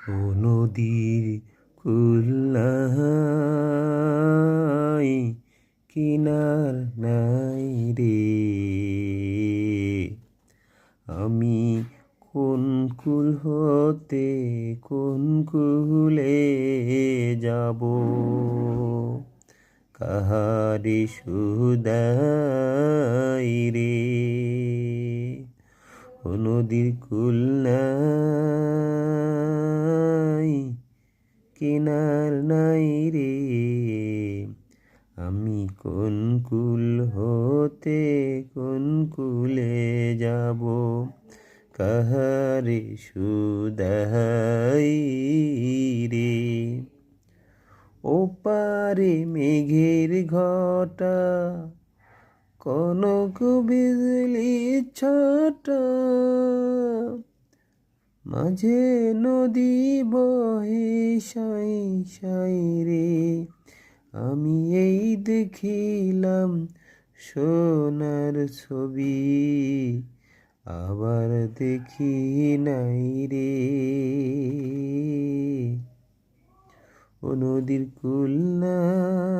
ও নদীর কূল নাই, কিনার নাই রে। আমি কোন কূল হতে কোন কূলে যাব, কাহারে সুদাই রে। ও নদীর কূল নাই, কিনার নাই রে। আমি কোন কূল হতে কোন কূলে যাব, কাহারে সুদাই রে। ওপারে মেঘের ঘটা, কনক বিজলি ছটা, মাঝে নদী বহে সাই সাই রে। আমি এই দেখিলাম সোনার ছবি, আবার দেখি নাই রে। ও নদীর কূল নাই।